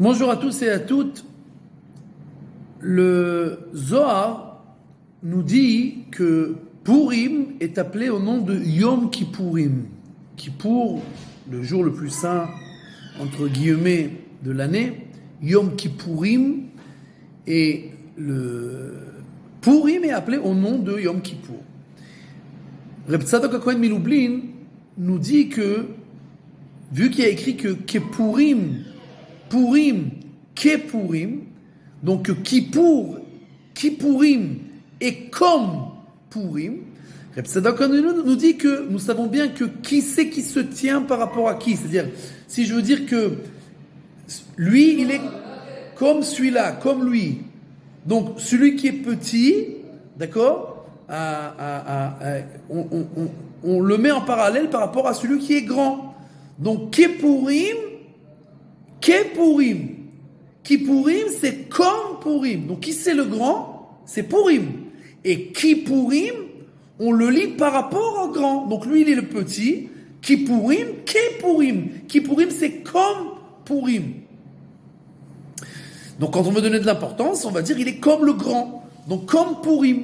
Bonjour à tous et à toutes. Le Zohar nous dit que Purim est appelé au nom de Yom Kippourim. Kippour, le jour le plus saint, entre guillemets, de l'année. Yom Kippourim, et le Purim est appelé au nom de Yom Kippour. Reb Tzadok HaKohen Milublin nous dit que, vu qu'il y a écrit que Kippourim, Purim, Kepourim, donc Kippour, Kippourim est comme Purim. Reb Tzadok nous dit que nous savons bien que qui c'est qui se tient par rapport à qui. C'est-à-dire, si je veux dire que lui, il est comme celui-là, comme lui. Donc, celui qui est petit, d'accord, on le met en parallèle par rapport à celui qui est grand. Donc, Kepourim, Kepourim. Kippourim, c'est comme Purim. Donc, qui c'est le grand? C'est Purim. Et Kippourim, on le lit par rapport au grand. Donc, lui, il est le petit. Kippourim, Kepourim. Kippourim, c'est comme Purim. Donc, quand on veut donner de l'importance, on va dire il est comme le grand. Donc, comme Purim.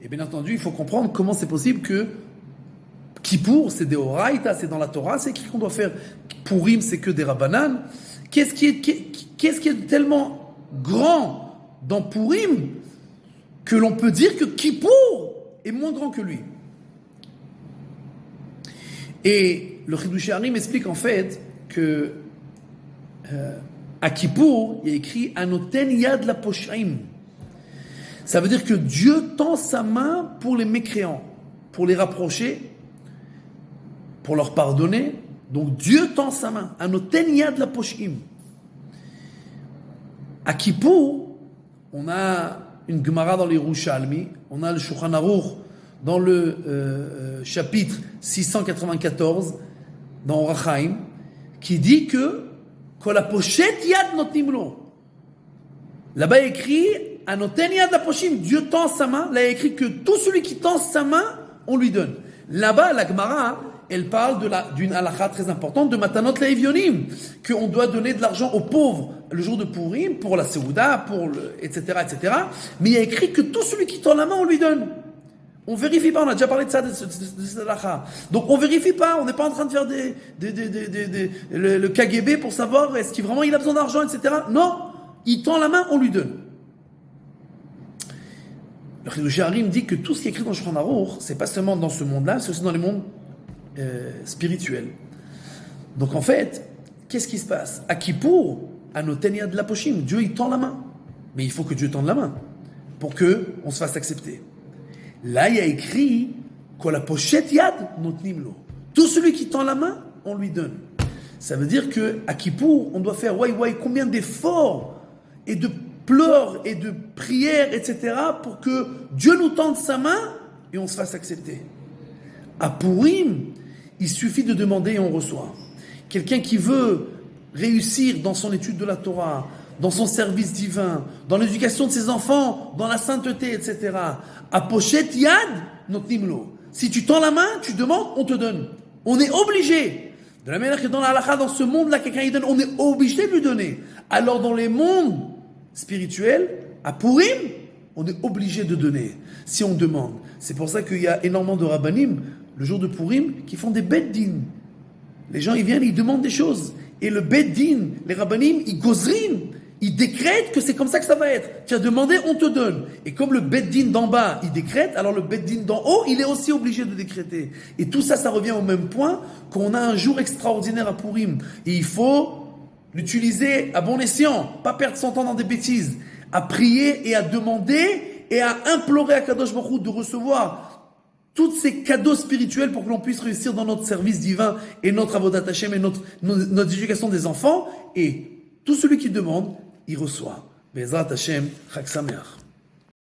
Et bien entendu, il faut comprendre comment c'est possible que Kippour, c'est des Horaïta, c'est dans la Torah, c'est écrit qu'on doit faire. Purim, c'est que des Rabbanan. Qu'est-ce qui est tellement grand dans Purim que l'on peut dire que Kippour est moins grand que lui? Et le Chidush Harim explique en fait que à Kippour, il y a écrit Anoten Yad la Poshaim. Ça veut dire que Dieu tend sa main pour les mécréants, pour les rapprocher, pour leur pardonner. Donc Dieu tend sa main. Anoten Yad la Poshaim. À Kippour, on a une Gemara dans les Yerushalmi, on a le Shulchan Aruch dans le chapitre 694 dans Orach Chaim, qui dit que Kol ha-poshet yad notnim lo. Là-bas il y a écrit Anoten yad la poshim, Dieu tend sa main. Là il y a écrit que tout celui qui tend sa main, on lui donne. Là-bas la Gemara, elle parle d'une halakha très importante de Matanot Le'evyonim, qu'on doit donner de l'argent aux pauvres le jour de Purim, pour la Seouda, etc., etc. Mais il y a écrit que tout celui qui tend la main, on lui donne. On vérifie pas, on a déjà parlé de ça, de cette halakha. Donc on vérifie pas, on n'est pas en train de faire le KGB pour savoir est-ce qu'il vraiment il a besoin d'argent, etc. Non, il tend la main, on lui donne. Le Chidush Harim dit que tout ce qui est écrit dans le Shulchan Aruch, c'est pas seulement dans ce monde-là, c'est aussi dans les mondes spirituels. Donc en fait, qu'est-ce qui se passe? À Kippour, à Noten Yad la Poshim, Dieu il tend la main. Mais il faut que Dieu tende la main pour qu'on se fasse accepter. Là, il y a écrit Kol ha-poshet yad notnim lo. Tout celui qui tend la main, on lui donne. Ça veut dire qu'à Kippour, on doit faire combien d'efforts et de pleurs et de prières, etc., pour que Dieu nous tende sa main et on se fasse accepter. À Purim, il suffit de demander et on reçoit. Quelqu'un qui veut réussir dans son étude de la Torah, dans son service divin, dans l'éducation de ses enfants, dans la sainteté, etc. À poshet yad notnim lo. Si tu tends la main, tu demandes, on te donne. On est obligé. De la manière que dans la halakha, dans ce monde-là, quelqu'un il donne, on est obligé de lui donner. Alors dans les mondes spirituels, à Purim, on est obligé de donner. Si on demande. C'est pour ça qu'il y a énormément de rabbanim, le jour de Purim, qui font des bed-din. Les gens, ils viennent, ils demandent des choses. Et le bed-din, les rabbanim, ils gozrin. Il décrète que c'est comme ça que ça va être. Tu as demandé, on te donne. Et comme le Beddin d'en bas, il décrète, alors le Beddin d'en haut, il est aussi obligé de décréter. Et tout ça, ça revient au même point qu'on a un jour extraordinaire à Purim. Et il faut l'utiliser à bon escient, pas perdre son temps dans des bêtises, à prier et à demander et à implorer à Kadosh Baruch Hu de recevoir tous ces cadeaux spirituels pour que l'on puisse réussir dans notre service divin et notre avodat Hashem et notre éducation des enfants. Et tout celui qui demande, il reçoit. Bezrat Hashem, Chag Sameach.